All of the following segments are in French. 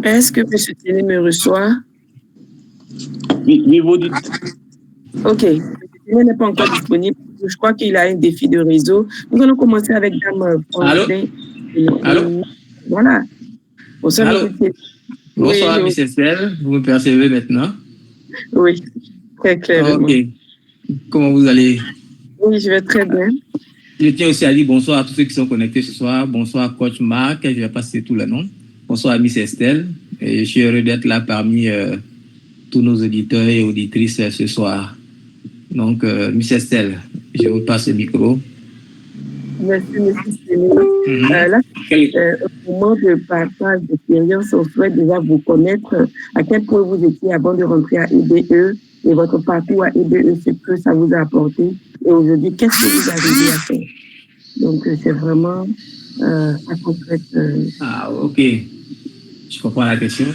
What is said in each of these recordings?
Est-ce que M. Tiennet me reçoit? Oui, vous dites. Ok. M. Tiennet n'est pas encore disponible. Je crois qu'il a un défi de réseau. Nous allons commencer avec Dame Franklin. Allô? Voilà. Bonsoir, Allô? M. Tiennet. Bonsoir, Oui, Miss Estelle. Vous me percevez maintenant? Oui, très clairement. Ok. Comment vous allez? Oui, je vais très bien. Je tiens aussi à dire bonsoir à tous ceux qui sont connectés ce soir. Bonsoir à Coach Marc, je vais pas citer tous les noms. Bonsoir à Miss Estelle. Et je suis heureux d'être là parmi tous nos auditeurs et auditrices ce soir. Donc, Miss Estelle, je vous passe le micro. Merci, M. Tiennet. Là, au moment de partage d'expérience, on souhaite déjà vous connaître à quel point vous étiez avant de rentrer à EBE et votre parcours à EBE, ce que ça vous a apporté. Et aujourd'hui, qu'est-ce que vous arrivez à faire? Donc, c'est vraiment ça qu'on souhaite. Ah, ok. Je comprends la question.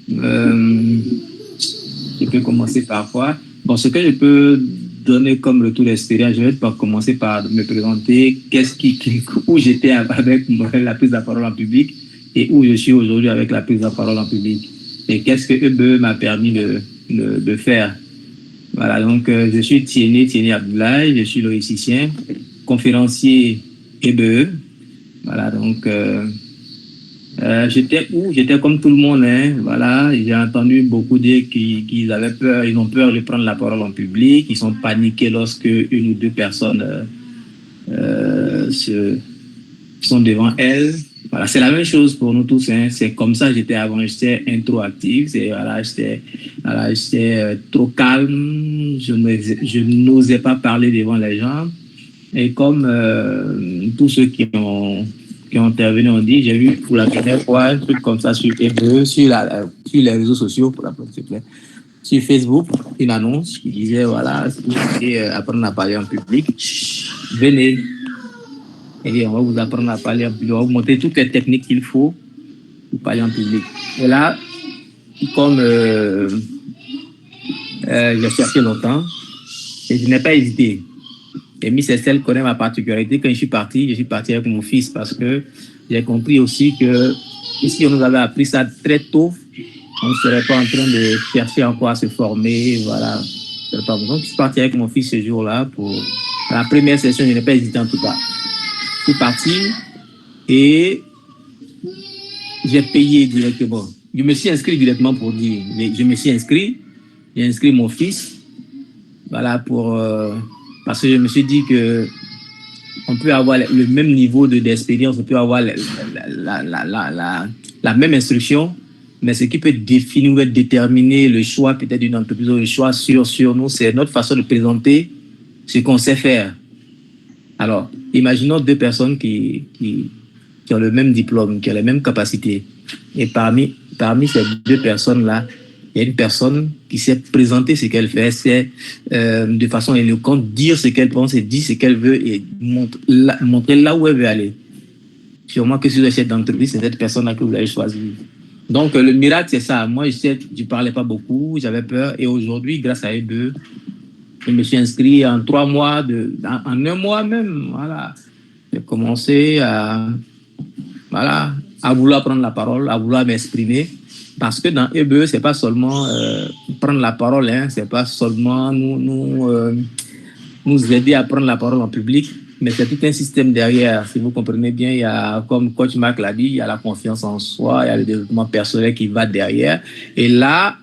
Je peux commencer par quoi? Bon, ce que je peux donner comme retour d'expérience, je vais commencer par me présenter où j'étais avec la prise de parole en public et où je suis aujourd'hui avec la prise de parole en public. Et qu'est-ce que EBE m'a permis de faire? Voilà, donc je suis Tiennet Abdoulaye, je suis logicien, conférencier EBE. Voilà, donc j'étais comme tout le monde, hein, voilà. J'ai entendu beaucoup dire qu'ils avaient peur, ils ont peur de prendre la parole en public, ils sont paniqués lorsque une ou deux personnes sont devant elles. Voilà, c'est la même chose pour nous tous, hein. C'est comme ça j'étais avant, j'étais introactif, j'étais trop calme, je n'osais pas parler devant les gens. Et comme tous ceux qui ont intervenu ont dit, j'ai vu pour la première fois un truc comme ça sur EBE, sur les réseaux sociaux, pour la s'il te plaît, sur Facebook, une annonce qui disait, voilà, si vous voulez apprendre à parler en public, venez. Et on va vous apprendre à parler en public, on va vous montrer toutes les techniques qu'il faut pour parler en public. Et là, comme j'ai cherché longtemps, et je n'ai pas hésité. Et Miss Estelle connaît ma particularité. Quand je suis parti avec mon fils parce que j'ai compris aussi que si on nous avait appris ça très tôt, on ne serait pas en train de chercher encore à se former. Voilà. Donc, je suis parti avec mon fils ce jour-là pour la première session. Je n'ai pas hésité en tout cas. Je suis parti et j'ai payé directement. Je me suis inscrit directement pour dire. Je me suis inscrit. J'ai inscrit mon fils. Voilà, parce que je me suis dit que on peut avoir le même niveau d'expérience, on peut avoir la même instruction, mais ce qui peut définir ou déterminer le choix peut-être d'une entreprise ou le choix sur nous, c'est notre façon de présenter ce qu'on sait faire. Alors, imaginons deux personnes qui ont le même diplôme, qui ont les mêmes capacités. Et parmi ces deux personnes-là, il y a une personne qui sait présenter ce qu'elle fait, sait de façon éloquente dire ce qu'elle pense et dire ce qu'elle veut et montrer là où elle veut aller. Sûrement que si vous êtes chef d'entreprise, c'est cette personne-là que vous allez choisir. Donc, le miracle, c'est ça. Moi, je ne parlais pas beaucoup, j'avais peur. Et aujourd'hui, grâce à eux deux, je me suis inscrit en 3 mois, en 1 mois même. Voilà. J'ai commencé à vouloir prendre la parole, à vouloir m'exprimer. Parce que dans EBE, ce n'est pas seulement prendre la parole, hein, ce n'est pas seulement nous aider à prendre la parole en public, mais c'est tout un système derrière. Si vous comprenez bien, il y a, comme Coach Marc l'a dit, il y a la confiance en soi, il y a le développement personnel qui va derrière. Et là,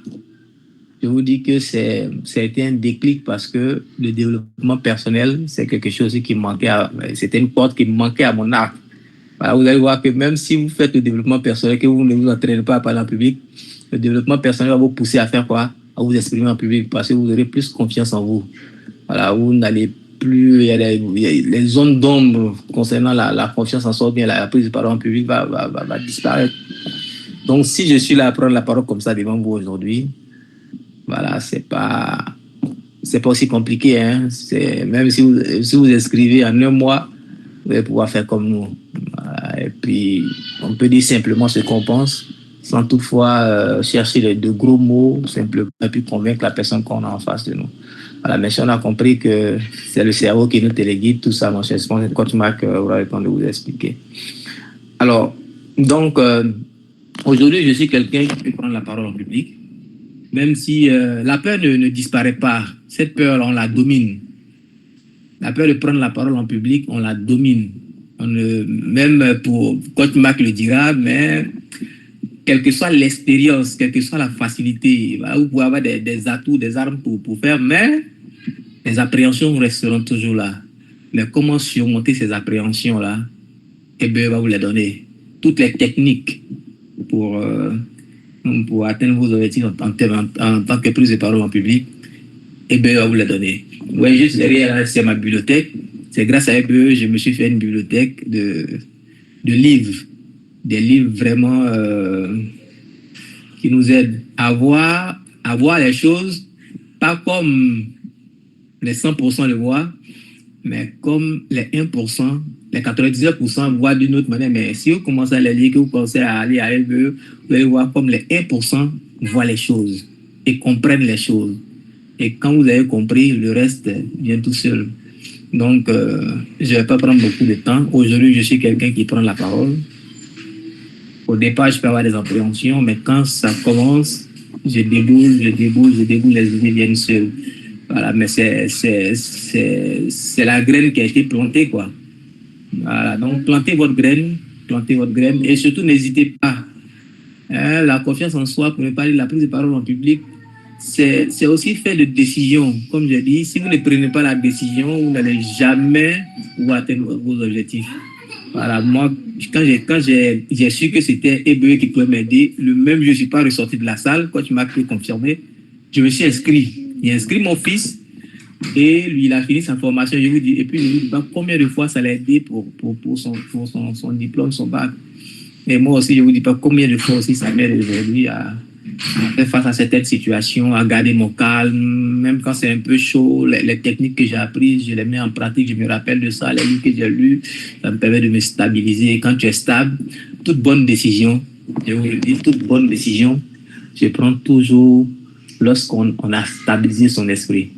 je vous dis que ça a été un déclic parce que le développement personnel, c'est quelque chose qui manquait, c'était une porte qui manquait à mon arc. Voilà, vous allez voir que même si vous faites le développement personnel, que vous ne vous entraînez pas à parler en public, le développement personnel va vous pousser à faire quoi? À vous exprimer en public parce que vous aurez plus confiance en vous. Voilà, vous n'allez plus, il y a les zones d'ombre concernant la confiance en soi, bien la prise de parole en public va disparaître. Donc, si je suis là à prendre la parole comme ça devant vous aujourd'hui, voilà, c'est pas aussi compliqué, hein. Même si vous inscrivez en 1 mois, vous allez pouvoir faire comme nous. Voilà. Et puis, on peut dire simplement ce qu'on pense. sans toutefois chercher de gros mots, simplement, et puis convaincre la personne qu'on a en face de nous. Voilà, mais si on a compris que c'est le cerveau qui nous téléguide, tout ça, mon cher, je pense que Coach Marc aura le temps de vous expliquer. Alors, donc, aujourd'hui, je suis quelqu'un qui peut prendre la parole en public, même si la peur ne disparaît pas. Cette peur, on la domine. La peur de prendre la parole en public, on la domine. Même pour Coach Marc le dira, mais quelle que soit l'expérience, quelle que soit la facilité, vous pouvez avoir des atouts, des armes pour faire, mais les appréhensions resteront toujours là. Mais comment surmonter ces appréhensions-là? EBE va vous les donner. Toutes les techniques pour atteindre vos objectifs en tant que prise de parole en public, EBE va vous les donner. Vous voyez, juste derrière, c'est ma bibliothèque. C'est grâce à EBE, je me suis fait une bibliothèque de livres. Des livres vraiment qui nous aident à voir les choses, pas comme les 100% le voient, mais comme les 1%, les 99% voient d'une autre manière. Mais si vous commencez à les lire, que vous commencez à aller à EBE, vous allez voir comme les 1% voient les choses et comprennent les choses. Et quand vous avez compris, le reste vient tout seul. Donc, je ne vais pas prendre beaucoup de temps. Aujourd'hui, je suis quelqu'un qui prend la parole. Au départ, je peux avoir des appréhensions, mais quand ça commence, je déboule, les idées viennent seules. Voilà, mais c'est la graine qui a été plantée, quoi. Voilà, donc plantez votre graine, et surtout n'hésitez pas. La confiance en soi, pour ne pas dire la prise de parole en public, c'est aussi fait de décisions. Comme je dis, si vous ne prenez pas la décision, vous n'allez jamais atteindre vos objectifs. Voilà, moi, quand j'ai su que c'était EBE qui pouvait m'aider, le même jour, je ne suis pas ressorti de la salle, quand tu m'as pu confirmer, je me suis inscrit. J'ai inscrit mon fils et lui, il a fini sa formation. Je vous dis, et puis, je vous dis pas combien de fois ça l'a aidé pour son diplôme, son bac. Et moi aussi, je vous dis pas combien de fois aussi ça m'aide aujourd'hui à faire face à certaines situations, à garder mon calme, même quand c'est un peu chaud, les techniques que j'ai apprises, je les mets en pratique, je me rappelle de ça, les livres que j'ai lus, ça me permet de me stabiliser. Et quand tu es stable, toute bonne décision, je vous le dis, toute bonne décision, je prends toujours lorsqu'on a stabilisé son esprit,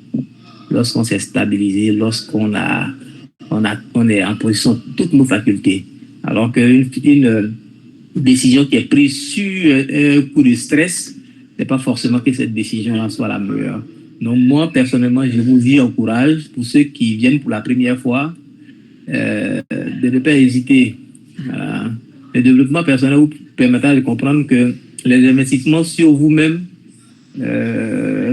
lorsqu'on s'est stabilisé, lorsqu'on est en position de toutes nos facultés. Alors qu'une décision qui est prise sur un coup de stress, c'est pas forcément que cette décision-là soit la meilleure. Donc moi, personnellement, je vous y encourage, pour ceux qui viennent pour la première fois, de ne pas hésiter. Voilà. Le développement personnel vous permettra de comprendre que les investissements sur vous-même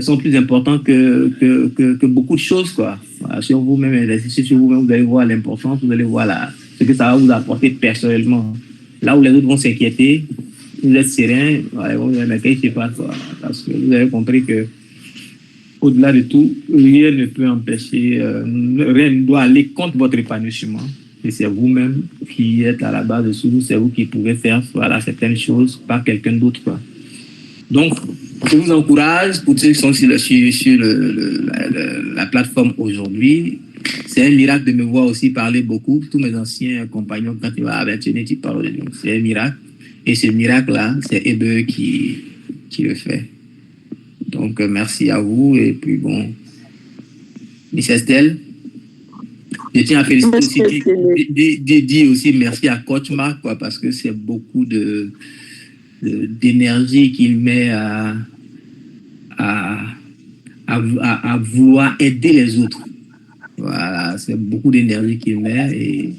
sont plus importants que beaucoup de choses, quoi. Voilà, sur vous-même, investissez sur vous-même, vous allez voir l'importance, vous allez voir ce que ça va vous apporter personnellement. Là où les autres vont s'inquiéter, vous êtes serein, voilà, vous allez m'inquiéter pas, parce que vous avez compris que au-delà de tout, rien ne peut empêcher, rien ne doit aller contre votre épanouissement. Et c'est vous-même qui êtes à la base de tout, c'est vous qui pouvez faire certaines choses, pas quelqu'un d'autre, quoi. Donc, je vous encourage, pour ceux qui sont sur la plateforme aujourd'hui, c'est un miracle de me voir aussi parler beaucoup. Tous mes anciens compagnons, quand ils vont avec tu parles de lui. C'est un miracle. Et ce miracle-là, c'est EBE qui le fait. Donc, merci à vous. Et puis, bon, Miss Estelle, je tiens à féliciter aussi, dire aussi merci à Coach Marc, quoi, parce que c'est beaucoup d'énergie qu'il met à vouloir aider les autres. Voilà, c'est beaucoup d'énergie qu'il met et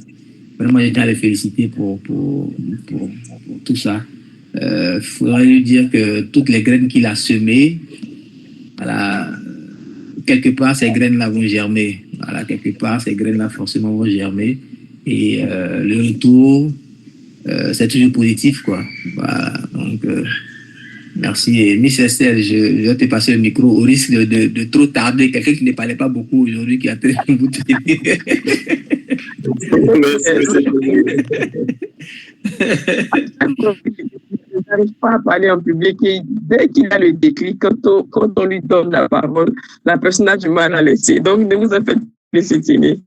vraiment, je tiens à les féliciter pour tout ça. Il faudrait lui dire que toutes les graines qu'il a semées, voilà, quelque part, ces graines-là vont germer. Voilà, quelque part, ces graines-là forcément vont germer. Et le retour, c'est toujours positif, quoi. Voilà, donc, merci. Et Miss Estelle, je vais te passer le micro au risque de trop tarder. Quelqu'un qui ne parlait pas beaucoup aujourd'hui, qui a très beaucoup de Il n'arrive pas à parler en public et dès qu'il a le déclic, quand on lui donne la parole, la personne a du mal à laisser. Donc, ne vous en faites plus, Cécile.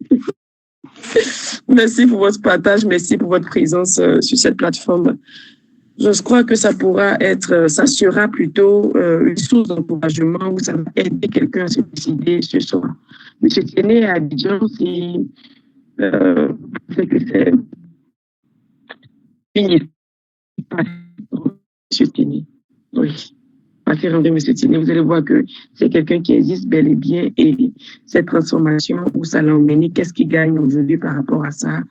Merci pour votre partage, merci pour votre présence sur cette plateforme. Je crois que ça pourra être, ça sera plutôt une source d'encouragement où ça va aider quelqu'un à se décider ce soir. Monsieur Tiennet à Abidjan, c'est que c'est une Monsieur Tiennet. Oui. Passez rendre Monsieur Tiennet, vous allez voir que c'est quelqu'un qui existe bel et bien et cette transformation, où ça l'a emmené, qu'est-ce qu'il gagne aujourd'hui par rapport à ça,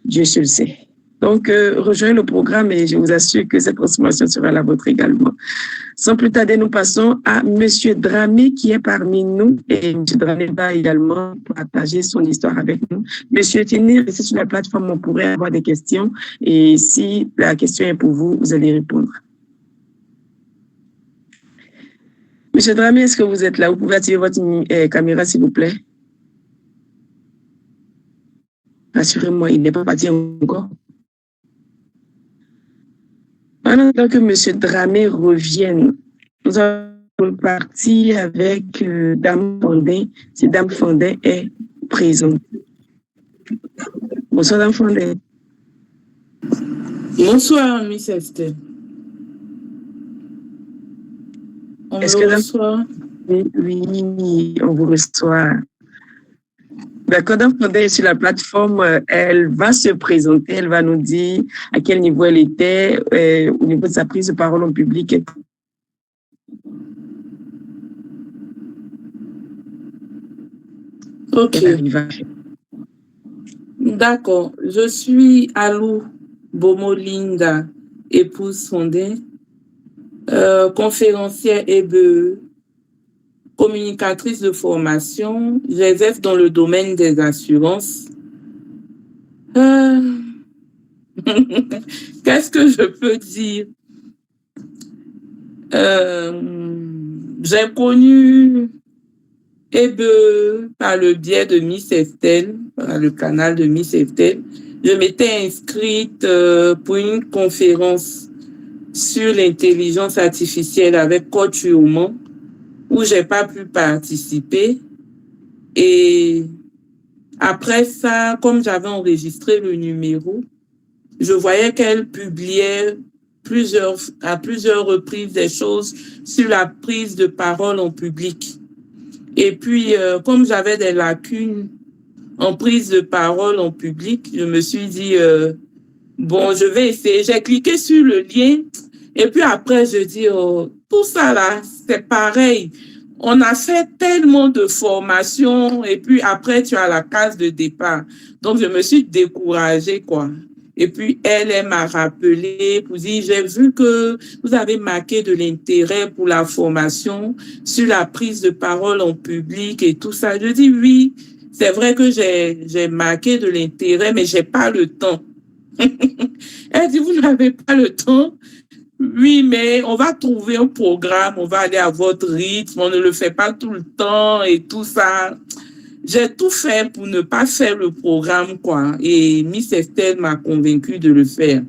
Dieu seul sait. Donc, rejoignez le programme et je vous assure que cette transformation sera la vôtre également. Sans plus tarder, nous passons à Monsieur Dramé qui est parmi nous et Monsieur Dramé va également partager son histoire avec nous. Monsieur Tiennet, restez sur la plateforme, on pourrait avoir des questions et si la question est pour vous, vous allez répondre. Monsieur Dramé, est-ce que vous êtes là? Vous pouvez activer votre caméra, s'il vous plaît. Rassurez-moi, il n'est pas parti encore. En attendant que M. Dramé revienne, nous allons partir avec Dame Fondin. Si Dame Fondin est présente. Bonsoir, Dame Fondin. Bonsoir, Miss Estelle. Est-ce que reçoit? Oui, on vous reçoit. D'accord, Dame Fondin est sur la plateforme, elle va se présenter, elle va nous dire à quel niveau elle était au niveau de sa prise de parole en public. Ok. D'accord, je suis Alou Bomolinda, épouse Fondin, conférencière EBE, communicatrice de formation, j'exerce dans le domaine des assurances. Qu'est-ce que je peux dire? J'ai connu EBE par le biais de Miss Estelle, par le canal de Miss Estelle. Je m'étais inscrite pour une conférence sur l'intelligence artificielle avec Coach Human, où j'ai pas pu participer. Et après ça, comme j'avais enregistré le numéro, je voyais qu'elle publiait à plusieurs reprises des choses sur la prise de parole en public. Et puis, comme j'avais des lacunes en prise de parole en public, je me suis dit, bon, je vais essayer. J'ai cliqué sur le lien et puis après, je dis, oh, tout ça là, c'est pareil. On a fait tellement de formations et puis après, tu as la case de départ. Donc, je me suis découragée, quoi. Et puis, elle m'a rappelé pour dire, j'ai vu que vous avez marqué de l'intérêt pour la formation sur la prise de parole en public et tout ça. Je dis, oui, c'est vrai que j'ai marqué de l'intérêt, mais j'ai pas le temps. Elle dit, vous n'avez pas le temps? Oui, mais on va trouver un programme, on va aller à votre rythme, on ne le fait pas tout le temps et tout ça. J'ai tout fait pour ne pas faire le programme, quoi. Et Miss Estelle m'a convaincue de le faire.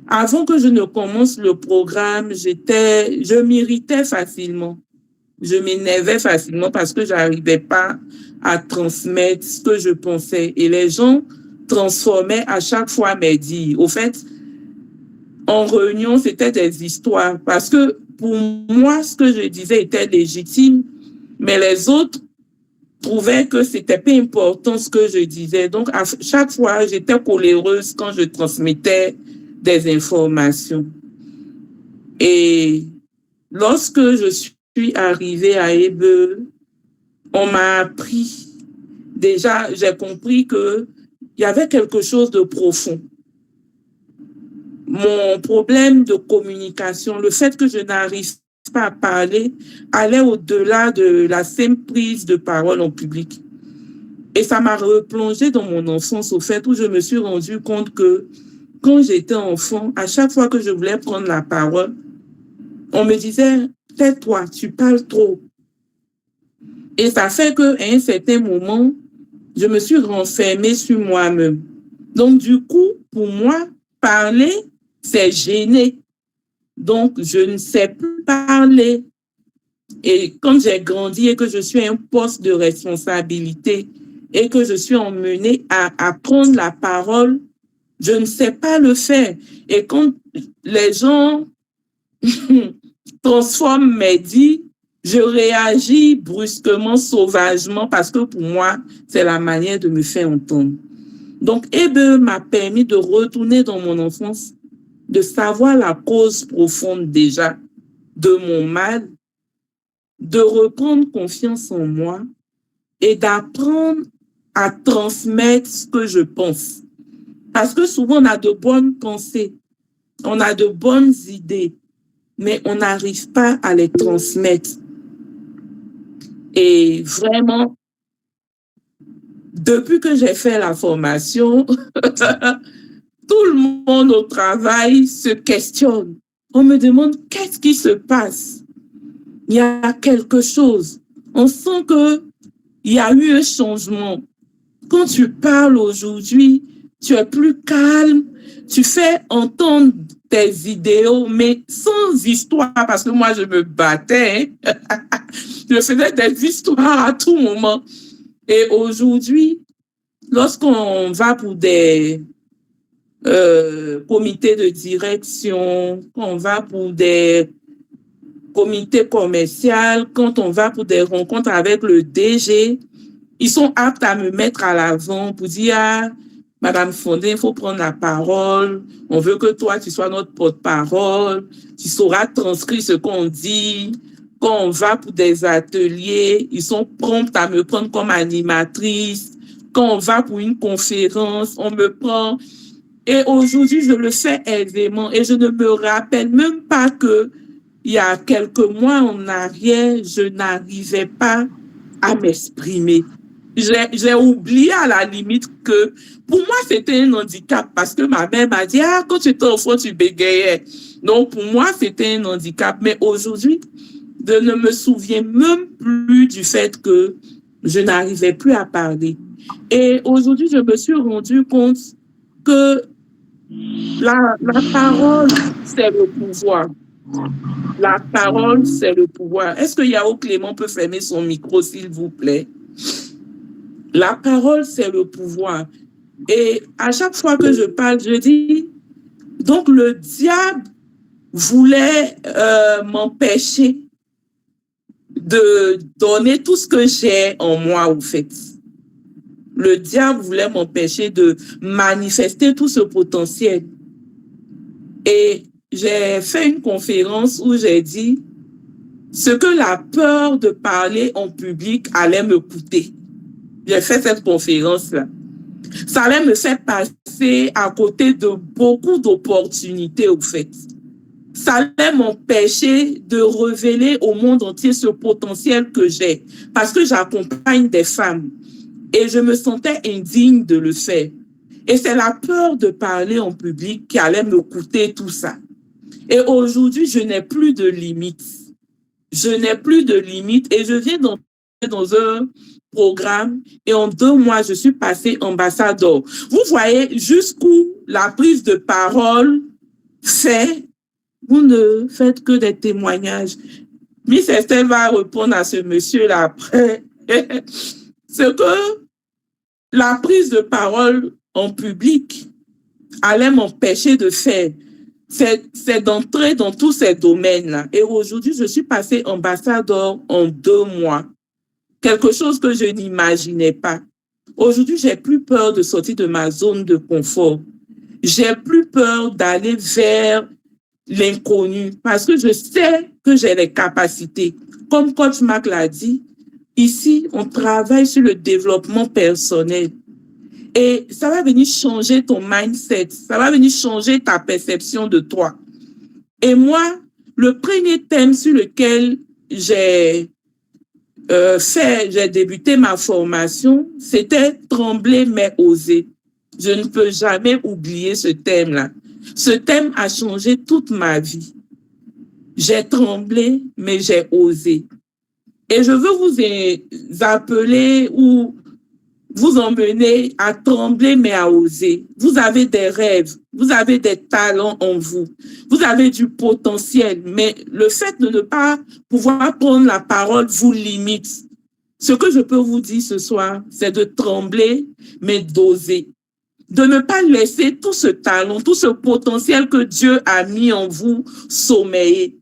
Avant que je ne commence le programme, je m'irritais facilement. Je m'énervais facilement parce que j'arrivais pas à transmettre ce que je pensais. Et les gens transformaient à chaque fois mes dires. Au fait, en réunion, c'était des histoires. Parce que pour moi, ce que je disais était légitime, mais les autres trouvaient que c'était pas important ce que je disais. Donc, à chaque fois, j'étais coléreuse quand je transmettais des informations. Et lorsque je suis arrivée à EBE, on m'a appris. Déjà, j'ai compris qu'il y avait quelque chose de profond. Mon problème de communication, le fait que je n'arrive pas à parler, allait au-delà de la simple prise de parole en public. Et ça m'a replongé dans mon enfance, au fait où je me suis rendu compte que quand j'étais enfant, à chaque fois que je voulais prendre la parole, on me disait, tais-toi, tu parles trop. Et ça fait qu'à un certain moment, je me suis renfermée sur moi-même. Donc, du coup, pour moi, parler, c'est gêner. Donc, je ne sais plus parler. Et quand j'ai grandi et que je suis à un poste de responsabilité et que je suis emmenée à prendre la parole, je ne sais pas le faire. Et quand les gens transforment mes dits, je réagis brusquement, sauvagement, parce que pour moi, c'est la manière de me faire entendre. Donc, EBE m'a permis de retourner dans mon enfance, de savoir la cause profonde déjà de mon mal, de reprendre confiance en moi et d'apprendre à transmettre ce que je pense. Parce que souvent, on a de bonnes pensées, on a de bonnes idées, mais on n'arrive pas à les transmettre. Et vraiment, depuis que j'ai fait la formation, tout le monde au travail se questionne. On me demande qu'est-ce qui se passe. Il y a quelque chose. On sent qu'il y a eu un changement. Quand tu parles aujourd'hui, tu es plus calme, tu fais entendre tes idéaux, mais sans histoire, parce que moi, je me battais. Je faisais des histoires à tout moment. Et aujourd'hui, lorsqu'on va pour des comités de direction, quand on va pour des comités commerciaux, quand on va pour des rencontres avec le DG, ils sont aptes à me mettre à l'avant pour dire ah, Madame Fondé, il faut prendre la parole. On veut que toi, tu sois notre porte-parole. Tu sauras transcrire ce qu'on dit. Quand on va pour des ateliers, ils sont prompts à me prendre comme animatrice. Quand on va pour une conférence, on me prend. Et aujourd'hui, je le fais aisément. Et je ne me rappelle même pas que il y a quelques mois en arrière, je n'arrivais pas à m'exprimer. J'ai oublié à la limite que pour moi, c'était un handicap parce que ma mère m'a dit, ah, quand tu étais enfant, tu bégayais. Donc, pour moi, c'était un handicap. Mais aujourd'hui, je ne me souviens même plus du fait que je n'arrivais plus à parler. Et aujourd'hui, je me suis rendu compte que la parole, c'est le pouvoir. La parole, c'est le pouvoir. Est-ce que Yao Clément peut fermer son micro, s'il vous plaît? La parole, c'est le pouvoir. Et à chaque fois que je parle, je dis, donc le diable voulait m'empêcher de donner tout ce que j'ai en moi, au fait. Le diable voulait m'empêcher de manifester tout ce potentiel. Et j'ai fait une conférence où j'ai dit ce que la peur de parler en public allait me coûter. J'ai fait cette conférence-là. Ça allait me faire passer à côté de beaucoup d'opportunités, au fait. Ça allait m'empêcher de révéler au monde entier ce potentiel que j'ai. Parce que j'accompagne des femmes. Et je me sentais indigne de le faire. Et c'est la peur de parler en public qui allait me coûter tout ça. Et aujourd'hui, je n'ai plus de limites. Je n'ai plus de limites et je viens d'entrer dans un programme et en 2 mois, je suis passée ambassadeur. Vous voyez jusqu'où la prise de parole fait, vous ne faites que des témoignages. Miss Estelle va répondre à ce monsieur-là après. C'est que la prise de parole en public allait m'empêcher de faire. C'est d'entrer dans tous ces domaines-là. Et aujourd'hui, je suis passée ambassadeur en 2 mois. Quelque chose que je n'imaginais pas. Aujourd'hui, j'ai plus peur de sortir de ma zone de confort. J'ai plus peur d'aller vers l'inconnu parce que je sais que j'ai les capacités. Comme Coach Marc l'a dit, ici, on travaille sur le développement personnel. Et ça va venir changer ton mindset. Ça va venir changer ta perception de toi. Et moi, le premier thème sur lequel j'ai débuté ma formation, c'était trembler mais oser. Je ne peux jamais oublier ce thème-là. Ce thème a changé toute ma vie. J'ai tremblé, mais j'ai osé. Et je veux vous appeler ou vous emmener à trembler, mais à oser. Vous avez des rêves, vous avez des talents en vous, vous avez du potentiel, mais le fait de ne pas pouvoir prendre la parole vous limite. Ce que je peux vous dire ce soir, c'est de trembler, mais d'oser. de ne pas laisser tout ce talent, tout ce potentiel que Dieu a mis en vous sommeiller.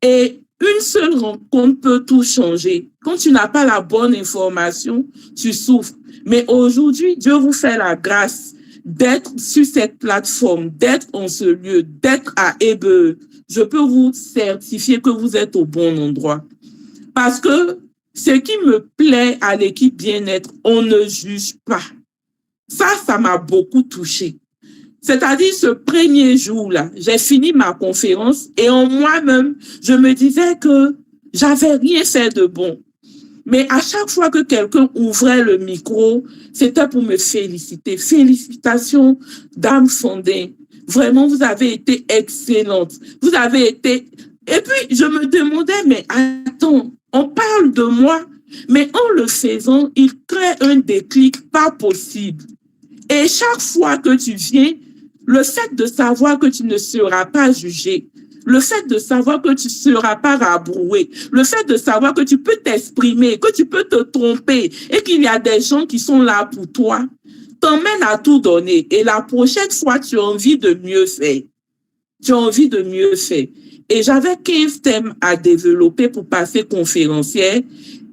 Et une seule rencontre peut tout changer. Quand tu n'as pas la bonne information, tu souffres. Mais aujourd'hui, Dieu vous fait la grâce d'être sur cette plateforme, d'être en ce lieu, d'être à EBE. Je peux vous certifier que vous êtes au bon endroit. Parce que ce qui me plaît à l'équipe bien-être, on ne juge pas. Ça m'a beaucoup touché. C'est-à-dire ce premier jour-là, j'ai fini ma conférence et en moi-même, je me disais que j'avais rien fait de bon. Mais à chaque fois que quelqu'un ouvrait le micro, c'était pour me féliciter. Félicitations, Dame Fondé. Vraiment, vous avez été excellente. Vous avez été... Et puis, je me demandais, mais attends, on parle de moi, mais en le faisant, il crée un déclic pas possible. Et chaque fois que tu viens, le fait de savoir que tu ne seras pas jugé, le fait de savoir que tu ne seras pas rabroué, le fait de savoir que tu peux t'exprimer, que tu peux te tromper et qu'il y a des gens qui sont là pour toi, t'emmène à tout donner. Et la prochaine fois, tu as envie de mieux faire. Tu as envie de mieux faire. Et j'avais 15 thèmes à développer pour passer conférencière.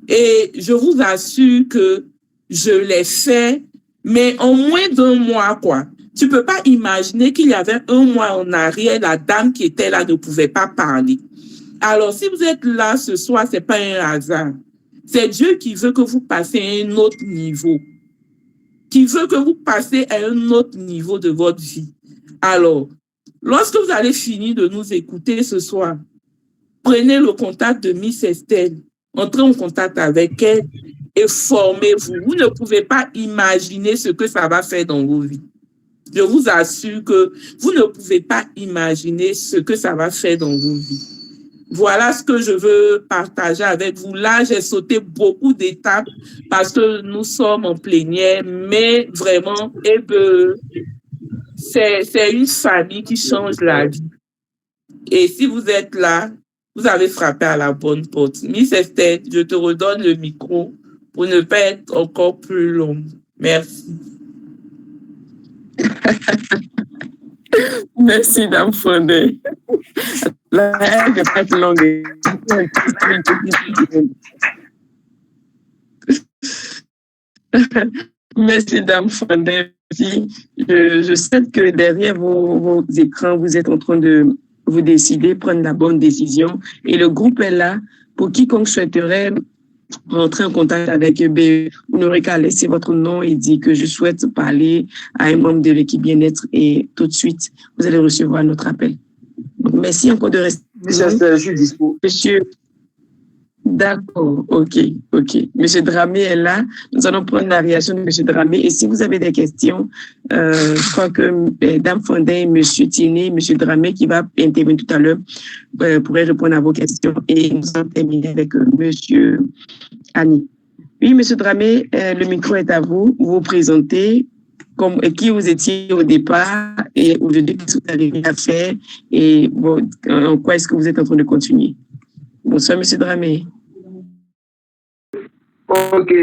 Et je vous assure que je l'ai fait, mais en moins d'un mois, quoi. Tu peux pas imaginer qu'il y avait un mois en arrière, la dame qui était là ne pouvait pas parler. Alors, si vous êtes là ce soir, c'est pas un hasard. C'est Dieu qui veut que vous passiez à un autre niveau. Qui veut que vous passiez à un autre niveau de votre vie. Alors, lorsque vous allez finir de nous écouter ce soir, prenez le contact de Miss Estelle, entrez en contact avec elle et formez-vous. Vous ne pouvez pas imaginer ce que ça va faire dans vos vies. Je vous assure que vous ne pouvez pas imaginer ce que ça va faire dans vos vies. Voilà ce que je veux partager avec vous. Là, j'ai sauté beaucoup d'étapes parce que nous sommes en plénière, mais vraiment, c'est une famille qui change la vie. Et si vous êtes là, vous avez frappé à la bonne porte. Miss Estelle, je te redonne le micro pour ne pas être encore plus long. Merci. Merci, Dame Fondé. Là, je vais pas être longue. Merci, Dame Fondé. Je sais que derrière vos écrans, vous êtes en train de vous décider, prendre la bonne décision. Et le groupe est là pour quiconque souhaiterait rentrer en contact avec EBE. Vous n'aurez qu'à laisser votre nom et dire que je souhaite parler à un membre de l'équipe bien-être et tout de suite, vous allez recevoir notre appel. Donc, merci encore de rester. Je suis dispo. Monsieur, d'accord, ok. Monsieur Dramé est là. Nous allons prendre la réaction de Monsieur Dramé. Et si vous avez des questions, je crois que Dame Fondé, Monsieur Tiné, Monsieur Dramé, qui va intervenir tout à l'heure, pourraient répondre à vos questions. Et nous allons terminer avec Monsieur Annie. Oui, Monsieur Dramé, le micro est à vous. Vous vous présentez qui vous étiez au départ et aujourd'hui, qu'est-ce que vous arrivez à faire et bon, en quoi est-ce que vous êtes en train de continuer? Bonsoir, Monsieur Dramé. Ok.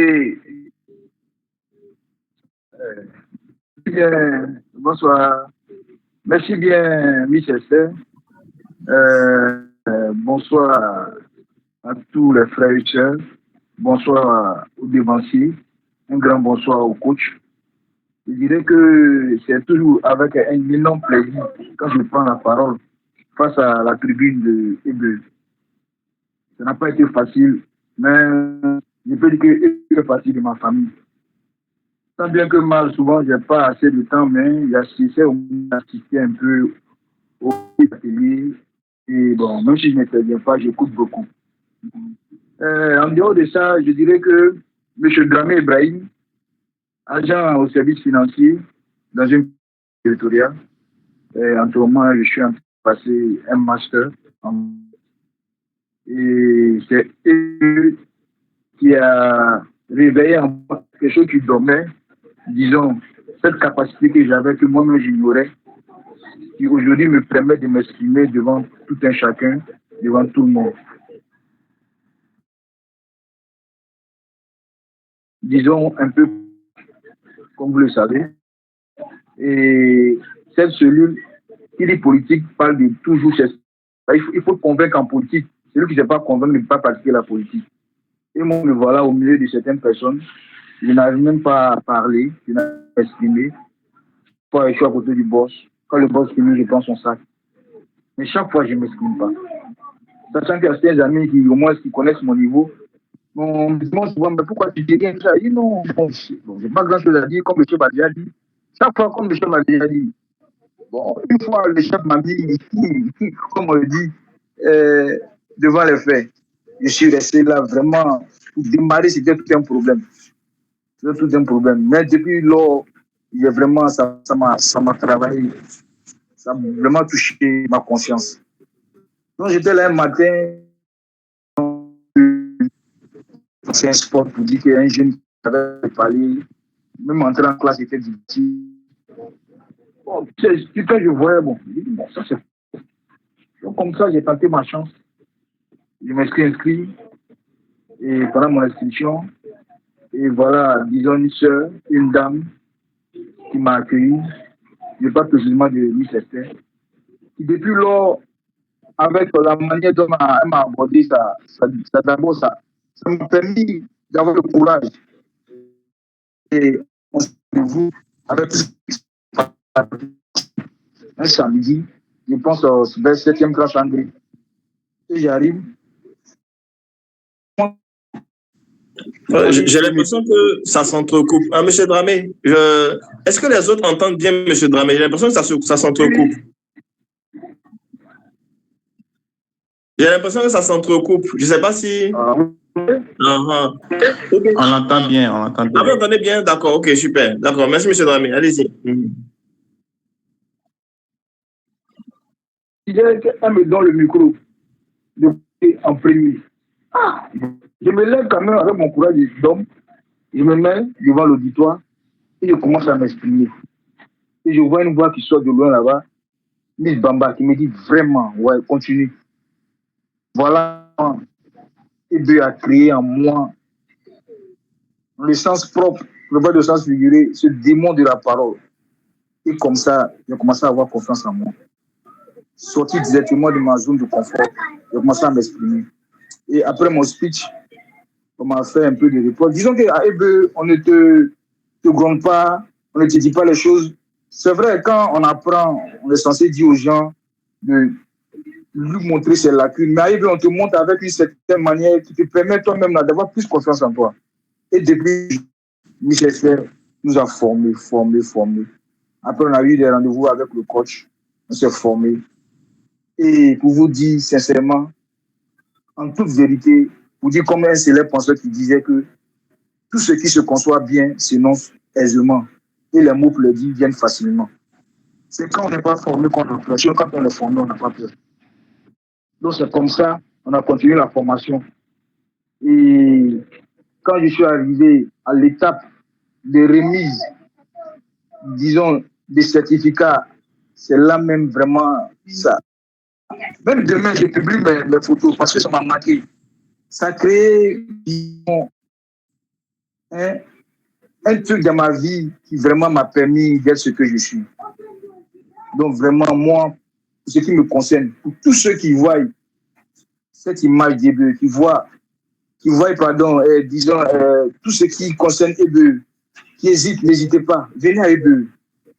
Bien, bonsoir. Merci bien, Miss Esther. Bonsoir à tous les frères et sœurs. Bonsoir aux dévanciers. Un grand bonsoir au coach. Je dirais que c'est toujours avec un énorme plaisir quand je prends la parole face à la tribune de EBE. Ça n'a pas été facile, mais je peux dire que c'est facile de ma famille. Tant bien que mal, souvent, je n'ai pas assez de temps, mais j'assistais un peu au atelier. Et bon, même si je n'interviens pas, j'écoute beaucoup. En dehors de ça, je dirais que M. Dramé Ibrahim, agent au service financier dans une territoriale, en ce moment, je suis en train de passer un master. Et c'est eux qui a réveillé en moi quelque chose qui dormait, disons, cette capacité que j'avais, que moi-même j'ignorais, qui aujourd'hui me permet de m'exprimer devant tout un chacun, devant tout le monde. Disons un peu, comme vous le savez, Et cette cellule qui dit politique parle de toujours il faut convaincre en politique. Celui qui ne sait pas convaincre ne peut pas pratiquer la politique. Et moi, me voilà au milieu de certaines personnes. Je n'arrive même pas à parler, je n'arrive pas à exprimer. Je suis à côté du boss. Quand le boss finit, je prends son sac. Mais chaque fois, je ne m'exprime pas. Sachant qu'il y a certains amis qui, au moins, qui connaissent mon niveau, on me demande souvent, mais pourquoi tu dis rien? Je dis non, j'ai pas grand chose à dire, comme le chef m'a déjà dit. Chaque fois, comme le chef m'a déjà dit. Bon, une fois, le chef m'a mis, comme on le dit, devant les faits. Je suis resté là vraiment. Pour démarrer, c'était tout un problème. C'était tout un problème. Mais depuis lors, vraiment, ça m'a travaillé. Ça a vraiment touché ma conscience. Donc, j'étais là un matin. C'est un sport pour dire qu'un jeune qui avait parlé, même entrer en classe, était difficile. Bon, quand je voyais, bon, ça c'est. Donc, comme ça, j'ai tenté ma chance. Je me suis inscrit. Et pendant mon inscription, et voilà, disons une soeur, une dame qui m'a accueilli, je ne sais pas précisément de Miss Esther, qui depuis lors, avec la manière dont elle m'a abordé, ça m'a permis d'avoir le courage. Et on se retrouve avec un samedi, je pense vers 7e classe André. Et j'arrive. J'ai l'impression que ça s'entrecoupe. Ah, monsieur Dramé, est-ce que les autres entendent bien, monsieur Dramé? J'ai l'impression que ça s'entrecoupe. J'ai l'impression que ça s'entrecoupe. Je ne sais pas si... Okay. On l'entend bien, on l'entend bien. Ah, vous entendez bien? D'accord, ok, super. D'accord, merci, monsieur Dramé. Allez-y. Elle me donne le micro en premier. Je me lève quand même avec mon courage d'homme. Je me mets devant l'auditoire et je commence à m'exprimer. Et je vois une voix qui sort de loin là-bas, Miss Bamba, qui me dit vraiment, ouais, continue. Voilà, EBE a créé en moi, dans le sens propre, le pas de sens figuré, ce démon de la parole. Et comme ça, j'ai commencé à avoir confiance en moi. Sorti directement de ma zone de confort, j'ai commencé à m'exprimer. Et après mon speech, on m'a fait un peu de repos. Disons qu'à EBE, on ne te gronde pas, on ne te dit pas les choses. C'est vrai, quand on apprend, on est censé dire aux gens de lui montrer ses lacunes. Mais à EBE, on te montre avec une certaine manière qui te permet toi-même d'avoir plus confiance en toi. Et depuis, Michel Fer nous a formés. Après, on a eu des rendez-vous avec le coach. On s'est formés. Et pour vous dire sincèrement, en toute vérité, pour dire comme un célèbre penseur qui disait que tout ce qui se conçoit bien s'énonce aisément. Et les mots pour le dire viennent facilement. C'est quand on n'est pas formé qu'on a peur. Quand on est formé, on n'a pas peur. Donc c'est comme ça, on a continué la formation. Et quand je suis arrivé à l'étape de remise, disons, des certificats, c'est là même vraiment ça. Même demain, je publie mes photos parce que ça m'a marqué. Ça a créé un truc dans ma vie qui vraiment m'a permis d'être ce que je suis. Donc vraiment, moi, pour ce qui me concerne, pour tous ceux qui voient cette image d'EBE, qui voient, disons, tout ce qui concerne EBE, qui hésitent, n'hésitez pas, venez à EBE.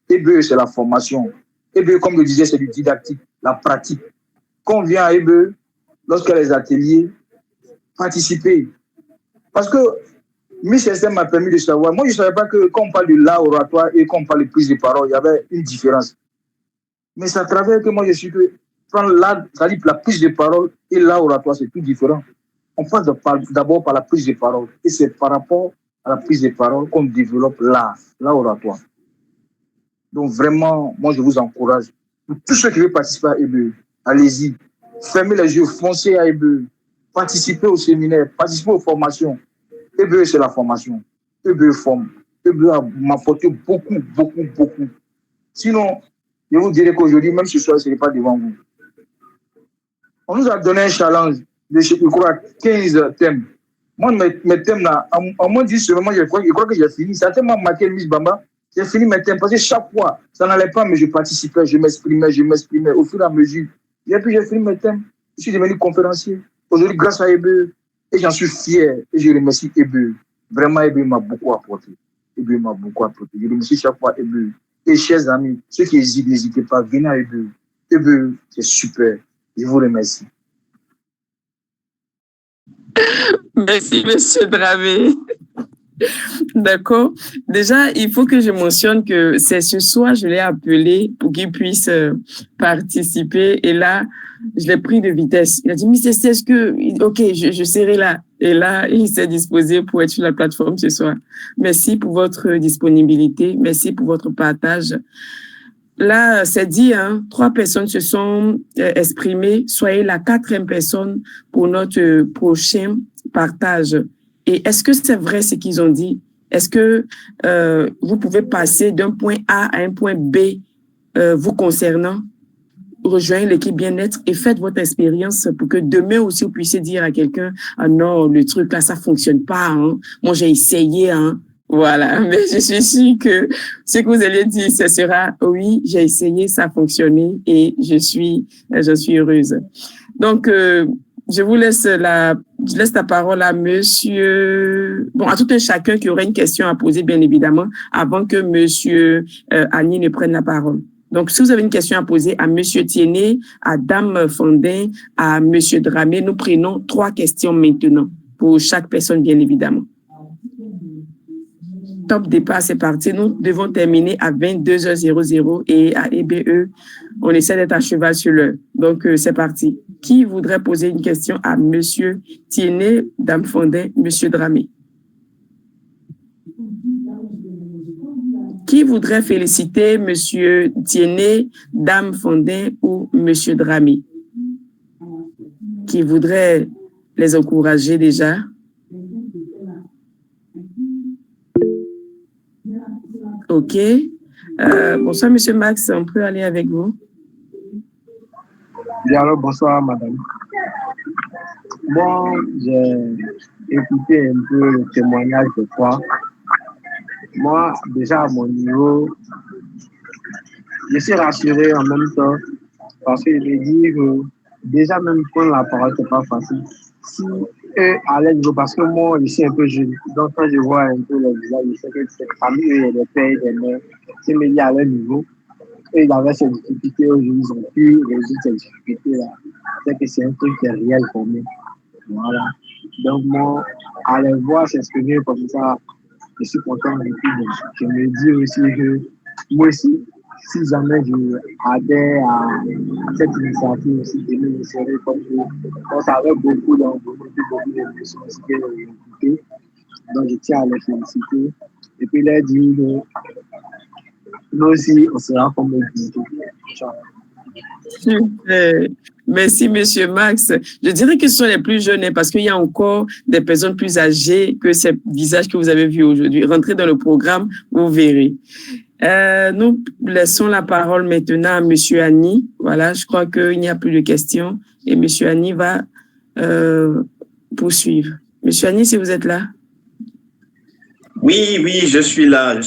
EBE, c'est la formation. EBE, comme je disais, c'est du didactique, la pratique. Quand on vient à EBE, lorsqu'il y a les ateliers, participez. Parce que Miss Esther m'a permis de savoir, moi je ne savais pas que quand on parle de l'art oratoire et quand on parle de prise de parole, il y avait une différence. Mais c'est à travers que moi je suis que prendre l'art, c'est-à-dire la prise de parole et l'art oratoire, c'est tout différent. On passe d'abord par la prise de parole. Et c'est par rapport à la prise de parole qu'on développe l'art oratoire. Donc vraiment, moi je vous encourage. Pour tous ceux qui veulent participer à EBE, allez-y. Fermez les yeux, foncez à EBE. Participez au séminaire, participez aux formations. EBE, c'est la formation. EBE forme. EBE m'a apporté beaucoup. Sinon, je vous dirais qu'aujourd'hui, même ce soir, ce n'est pas devant vous. On nous a donné un challenge de, je crois, 15 thèmes. Moi, mes thèmes là, en moins 10 seulement, je crois que j'ai fini. Ça a tellement marqué Miss Bamba. J'ai fini mes thèmes parce que chaque fois, ça n'allait pas, mais je participais, je m'exprimais. Au fur et à mesure, et puis j'ai fini mes thèmes. Je suis devenu conférencier. Aujourd'hui, grâce à EBE, et j'en suis fier. Et je remercie EBE. Vraiment, EBE m'a beaucoup apporté. EBE m'a beaucoup apporté. Je remercie chaque fois EBE. Et chers amis, ceux qui hésitent, n'hésitez pas, venez à EBE. EBE, c'est super. Je vous remercie. Merci, Monsieur Dramé. D'accord. Déjà, il faut que je mentionne que c'est ce soir, je l'ai appelé pour qu'il puisse participer. Et là, je l'ai pris de vitesse. Il a dit, Miss Esther, est-ce que... OK, je serai là. Et là, il s'est disposé pour être sur la plateforme ce soir. Merci pour votre disponibilité. Merci pour votre partage. Là, c'est dit, 3 personnes se sont exprimées. Soyez la 4e personne pour notre prochain partage. Et est-ce que c'est vrai ce qu'ils ont dit? Est-ce que vous pouvez passer d'un point A à un point B vous concernant? Rejoignez l'équipe bien-être et faites votre expérience pour que demain aussi vous puissiez dire à quelqu'un « Ah non, le truc là, ça fonctionne pas. Hein. Moi, j'ai essayé. Hein. » Voilà. Mais je suis sûre que ce que vous allez dire, ce sera « Oui, j'ai essayé, ça a fonctionné et je suis heureuse. » Donc, je vous laisse la parole à monsieur, à tout un chacun qui aurait une question à poser, bien évidemment, avant que monsieur Annie ne prenne la parole. Donc, si vous avez une question à poser à monsieur Tiennet, à dame Fondin, à monsieur Dramé, nous prenons 3 questions maintenant pour chaque personne, bien évidemment. Top départ, c'est parti. Nous devons terminer à 22h00 et à EBE, on essaie d'être à cheval sur l'heure. Donc, c'est parti. Qui voudrait poser une question à monsieur Tiennet, dame Fondin, monsieur Dramé? Qui voudrait féliciter monsieur Tiennet, dame Fondin ou monsieur Dramé? Qui voudrait les encourager déjà? OK. Bonsoir, monsieur Max. On peut aller avec vous? Bien, alors, bonsoir, madame. Bon, j'ai écouté un peu le témoignage de toi. Moi, déjà, à mon niveau, je suis rassuré en même temps parce que je me dis que déjà, même prendre la parole, c'est pas facile. Si eux, à leur niveau, parce que moi, je suis un peu jeune, donc quand je vois un peu le visage, je sais que cette famille, eux, il y a des pères et des mères, je me dis à leur niveau, eux, ils avaient ces difficultés, aujourd'hui, ils ont pu résoudre ces difficultés-là. C'est que c'est un truc qui est réel pour moi. Voilà. Donc, moi, à les voir s'exprimer comme ça, je suis content de tout. Je me dis aussi que moi aussi, si jamais je adhère à cette initiative aussi, je serai comme je savais beaucoup beaucoup d'émissions aussi qui ont écouté. Donc, je tiens à les féliciter. Et puis, leur dire que nous aussi, on sera comme eux. Merci, monsieur Max. Je dirais que ce sont les plus jeunes parce qu'il y a encore des personnes plus âgées que ces visages que vous avez vus aujourd'hui. Rentrez dans le programme, vous verrez. Nous laissons la parole maintenant à monsieur Annie. Voilà, je crois qu'il n'y a plus de questions et monsieur Annie va poursuivre. Monsieur Annie, si vous êtes là. Oui, je suis là.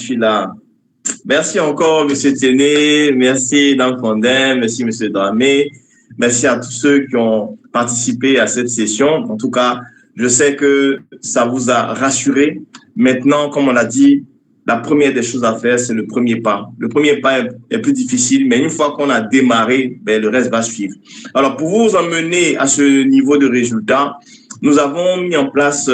Merci encore, monsieur Tiennet. Merci, dame Fondin. Merci, monsieur Dramé. Merci à tous ceux qui ont participé à cette session. En tout cas, je sais que ça vous a rassuré. Maintenant, comme on l'a dit, la première des choses à faire, c'est le premier pas. Le premier pas est plus difficile, mais une fois qu'on a démarré, le reste va suivre. Alors, pour vous emmener à ce niveau de résultat, nous avons mis en place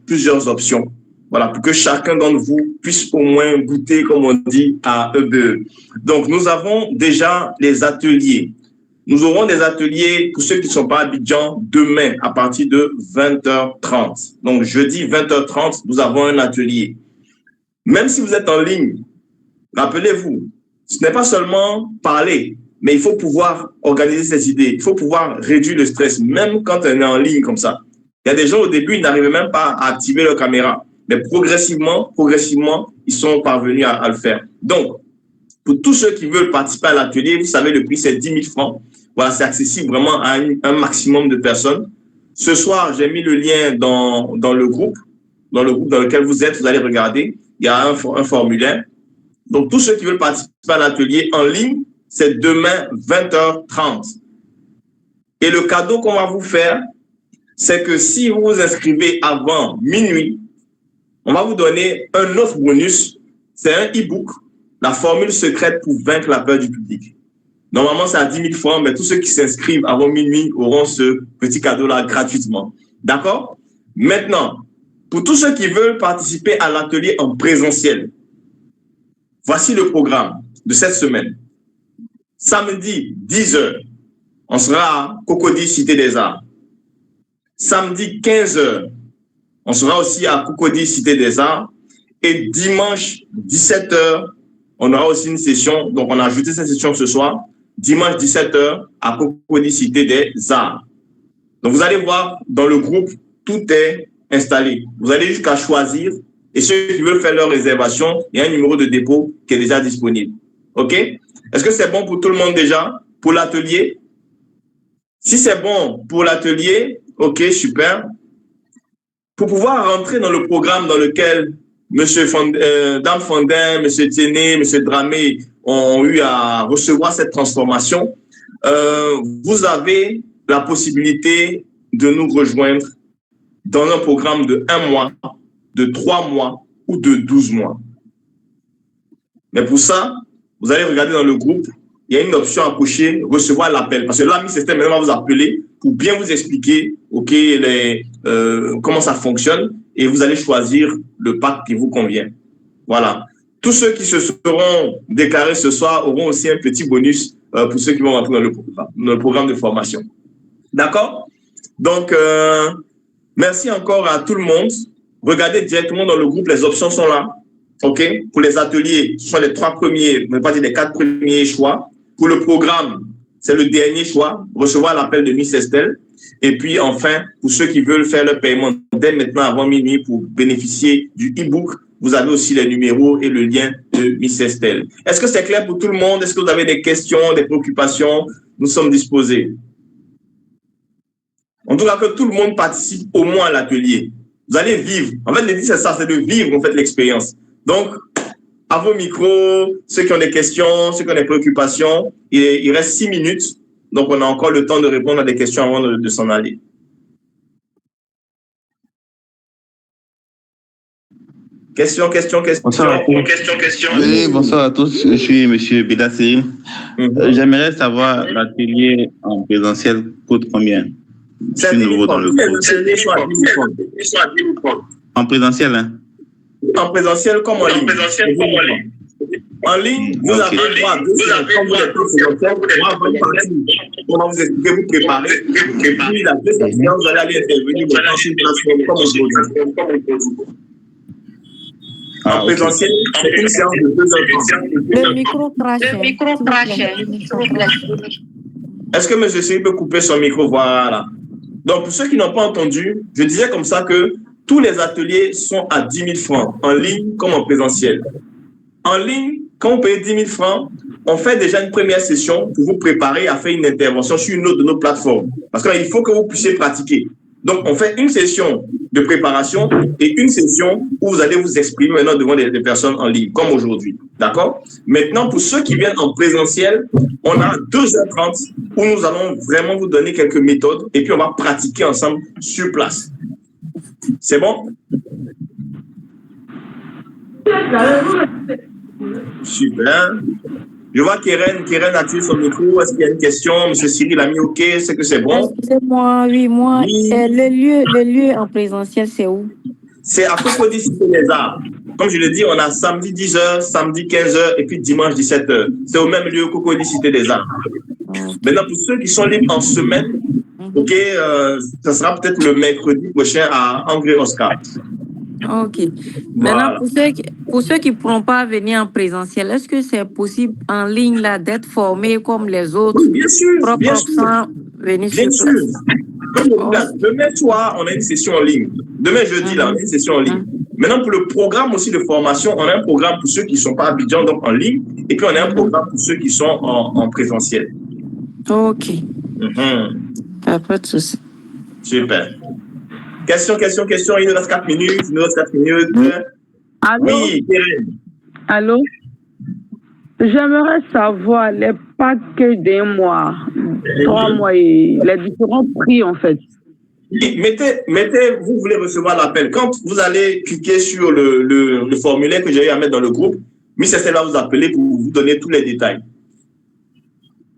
plusieurs options. Voilà, pour que chacun d'entre vous puisse au moins goûter, comme on dit, à EBE. Donc, nous avons déjà les ateliers. Nous aurons des ateliers pour ceux qui ne sont pas à Abidjan demain à partir de 20h30. Donc, jeudi 20h30, nous avons un atelier. Même si vous êtes en ligne, rappelez-vous, ce n'est pas seulement parler, mais il faut pouvoir organiser ses idées. Il faut pouvoir réduire le stress, même quand on est en ligne comme ça. Il y a des gens au début, ils n'arrivaient même pas à activer leur caméra. Mais progressivement, ils sont parvenus à le faire. Donc, pour tous ceux qui veulent participer à l'atelier, vous savez, le prix, c'est 10 000 francs. Voilà, c'est accessible vraiment à un maximum de personnes. Ce soir, j'ai mis le lien dans le groupe dans lequel vous êtes. Vous allez regarder. Il y a un formulaire. Donc, tous ceux qui veulent participer à l'atelier en ligne, c'est demain 20h30. Et le cadeau qu'on va vous faire, c'est que si vous vous inscrivez avant minuit, on va vous donner un autre bonus. C'est un e-book, la formule secrète pour vaincre la peur du public. Normalement, c'est à 10 000 francs, mais tous ceux qui s'inscrivent avant minuit auront ce petit cadeau-là gratuitement. D'accord? Maintenant, pour tous ceux qui veulent participer à l'atelier en présentiel, voici le programme de cette semaine. Samedi, 10h, on sera à Cocody, Cité des Arts. Samedi, 15h, on sera aussi à Cocody, Cité des Arts. Et dimanche, 17h, on aura aussi une session. Donc, on a ajouté cette session ce soir. Dimanche, 17h, à Cocody, Cité des Arts. Donc, vous allez voir, dans le groupe, tout est installé. Vous allez jusqu'à choisir. Et ceux qui veulent faire leur réservation, il y a un numéro de dépôt qui est déjà disponible. OK? Est-ce que c'est bon pour tout le monde déjà? Pour l'atelier? Si c'est bon pour l'atelier, OK, super. Pour pouvoir rentrer dans le programme dans lequel Dame Fondin, M. Tienné, M. Dramé ont eu à recevoir cette transformation, vous avez la possibilité de nous rejoindre dans un programme de 1 mois, de 3 mois ou de 12 mois. Mais pour ça, vous allez regarder dans le groupe, il y a une option à cocher, recevoir l'appel. Parce que là, Système va vous appeler pour bien vous expliquer comment ça fonctionne et vous allez choisir le pack qui vous convient. Voilà. Tous ceux qui se seront déclarés ce soir auront aussi un petit bonus pour ceux qui vont rentrer dans le programme de formation. D'accord? Donc, merci encore à tout le monde. Regardez directement dans le groupe, les options sont là. OK? Pour les ateliers, ce sont les 3 premiers, mais pas dire les 4 premiers choix. Pour le programme, c'est le dernier choix, recevoir l'appel de Miss Estelle. Et puis, enfin, pour ceux qui veulent faire le paiement dès maintenant avant minuit pour bénéficier du e-book, vous avez aussi les numéros et le lien de Miss Estelle. Est-ce que c'est clair pour tout le monde? Est-ce que vous avez des questions, des préoccupations? Nous sommes disposés. En tout cas, que tout le monde participe au moins à l'atelier. Vous allez vivre. En fait, l'idée, c'est ça, c'est de vivre, en fait, l'expérience. Donc, à vos micros, ceux qui ont des questions, ceux qui ont des préoccupations, il reste 6 minutes. Donc, on a encore le temps de répondre à des questions avant de s'en aller. Question. Bonsoir à tous. Oui, bonsoir à tous. Je suis M. Bilassi. J'aimerais savoir, l'atelier en présentiel coûte combien? C'est nouveau dans le cours. En présentiel, hein? En présentiel comme en ligne. En ligne, vous avez droit à 2 semaines. Comme vous êtes présentiel, on va vous expliquer, vous préparer. Et puis, la deuxième séance, vous allez aller intervenir dans une plateforme comme aujourd'hui. En présentiel, c'est une séance de 2h30. Le micro crache. Est-ce que M. Cyril peut couper son micro? Voilà. Donc, pour ceux qui n'ont pas entendu, je disais comme ça que tous les ateliers sont à 10 000 francs, en ligne comme en présentiel. En ligne, quand vous payez 10 000 francs, on fait déjà une première session pour vous préparer à faire une intervention sur une autre de nos plateformes. Parce qu'il faut que vous puissiez pratiquer. Donc, on fait une session de préparation et une session où vous allez vous exprimer maintenant devant des personnes en ligne, comme aujourd'hui. D'accord? Maintenant, pour ceux qui viennent en présentiel, on a 2h30 où nous allons vraiment vous donner quelques méthodes et puis on va pratiquer ensemble sur place. C'est bon? Super. Je vois Keren a tiré son micro. Est-ce qu'il y a une question? Monsieur Cyril a mis OK. C'est que c'est bon? Excusez-moi, oui. Le lieu en présentiel, c'est où? C'est à Cocody, Cité des Arts. Comme je l'ai dit, on a samedi 10h, samedi 15h et puis dimanche 17h. C'est au même lieu, Cocody, Cité des Arts. Maintenant, pour ceux qui sont libres en semaine, OK, ça sera peut-être le mercredi prochain à André Oscar. OK. Voilà. Maintenant, pour ceux qui ne pourront pas venir en présentiel, est-ce que c'est possible en ligne là d'être formés comme les autres? Oui, bien sûr. Bien sûr. Demain soir, on a une session en ligne. Demain jeudi, là, on a une session en ligne. Maintenant, pour le programme aussi de formation, on a un programme pour ceux qui ne sont pas à Abidjan, donc en ligne. Et puis, on a un programme pour ceux qui sont en présentiel. OK. Pas de souci. Super. Question. Il nous reste 4 minutes. Allô? Oui, Keren. Allô? J'aimerais savoir les packs d'un mois, 3 mois et les différents prix en fait. Vous voulez recevoir l'appel. Quand vous allez cliquer sur le formulaire que j'ai eu à mettre dans le groupe, Miss Estelle va vous appeler pour vous donner tous les détails.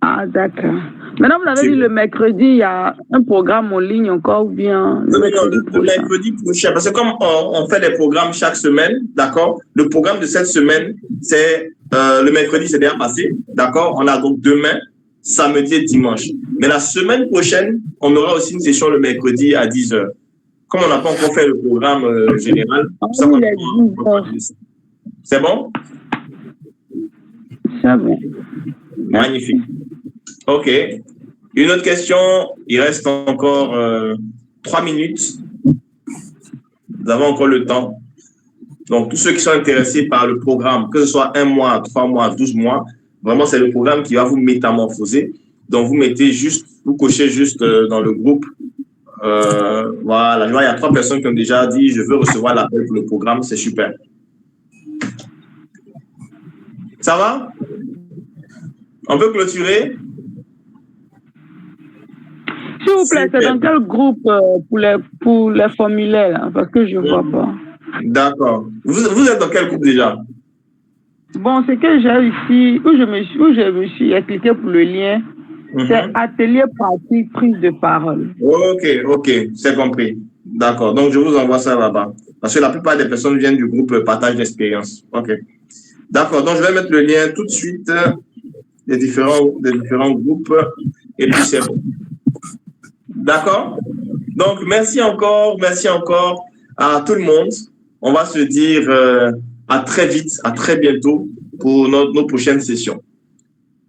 Ah, d'accord. Maintenant, vous avez dit le mercredi, il y a un programme en ligne encore ou bien le mercredi prochain. Parce que comme on fait des programmes chaque semaine, d'accord, le programme de cette semaine, c'est le mercredi, c'est bien passé, d'accord. On a donc demain, samedi et dimanche. Mais la semaine prochaine, on aura aussi une session le mercredi à 10 h. Comme on n'a pas encore fait le programme général, c'est bon? C'est bon. Magnifique. OK. Une autre question. Il reste encore 3 minutes. Nous avons encore le temps. Donc, tous ceux qui sont intéressés par le programme, que ce soit 1 mois, 3 mois, 12 mois, vraiment, c'est le programme qui va vous métamorphoser. Donc, vous cochez juste dans le groupe. Voilà, je vois, il y a 3 personnes qui ont déjà dit, je veux recevoir l'appel pour le programme. C'est super. Ça va? On peut clôturer? S'il vous plaît, c'est dans quel groupe pour les formulaires, là, parce que je ne vois pas. D'accord. Vous êtes dans quel groupe déjà? Bon, c'est que j'ai ici, où je me suis cliqué pour le lien, c'est atelier pratique, prise de parole. Ok, c'est compris. D'accord, donc je vous envoie ça là-bas. Parce que la plupart des personnes viennent du groupe partage d'expérience. Ok. D'accord, donc je vais mettre le lien tout de suite des différents groupes et puis c'est bon. D'accord? Donc, merci encore à tout le monde. On va se dire à très vite, à très bientôt pour nos prochaines sessions.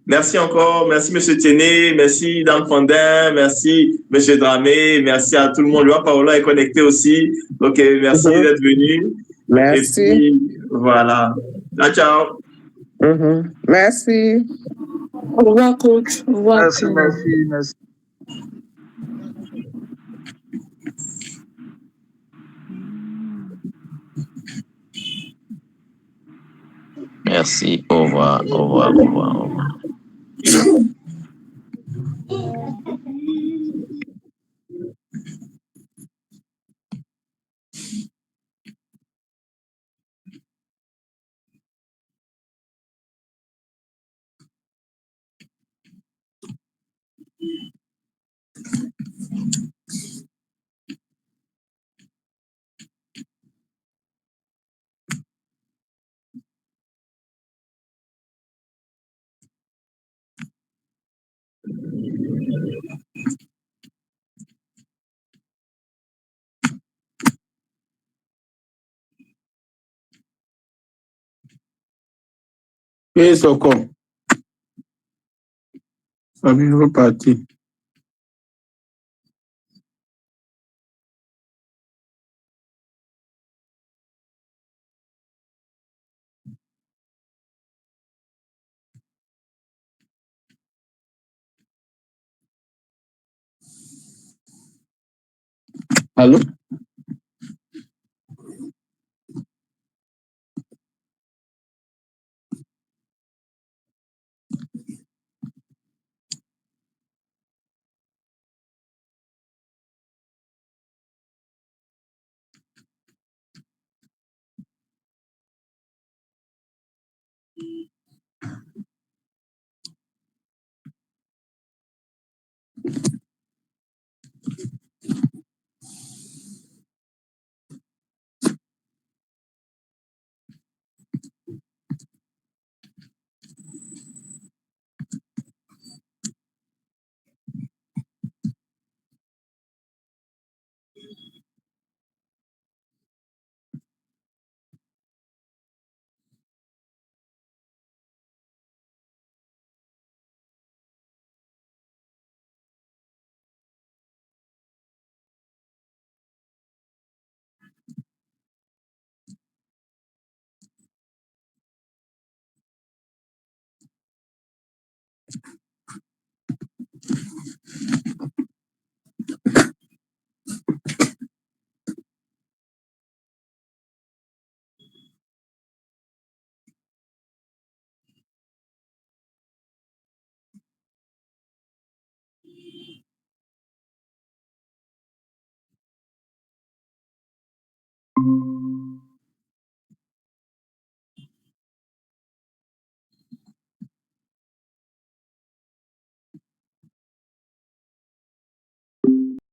Merci encore, merci M. Téné, merci Dan Fondin, merci M. Dramé, merci à tout le monde. Le Paola est connecté aussi. Ok, merci d'être venu. Merci. Et puis, voilà. Ciao. Merci. Au revoir, coach. Au revoir. Merci. Merci. Au revoir. Et Soko. Ça vient repartir. Allô?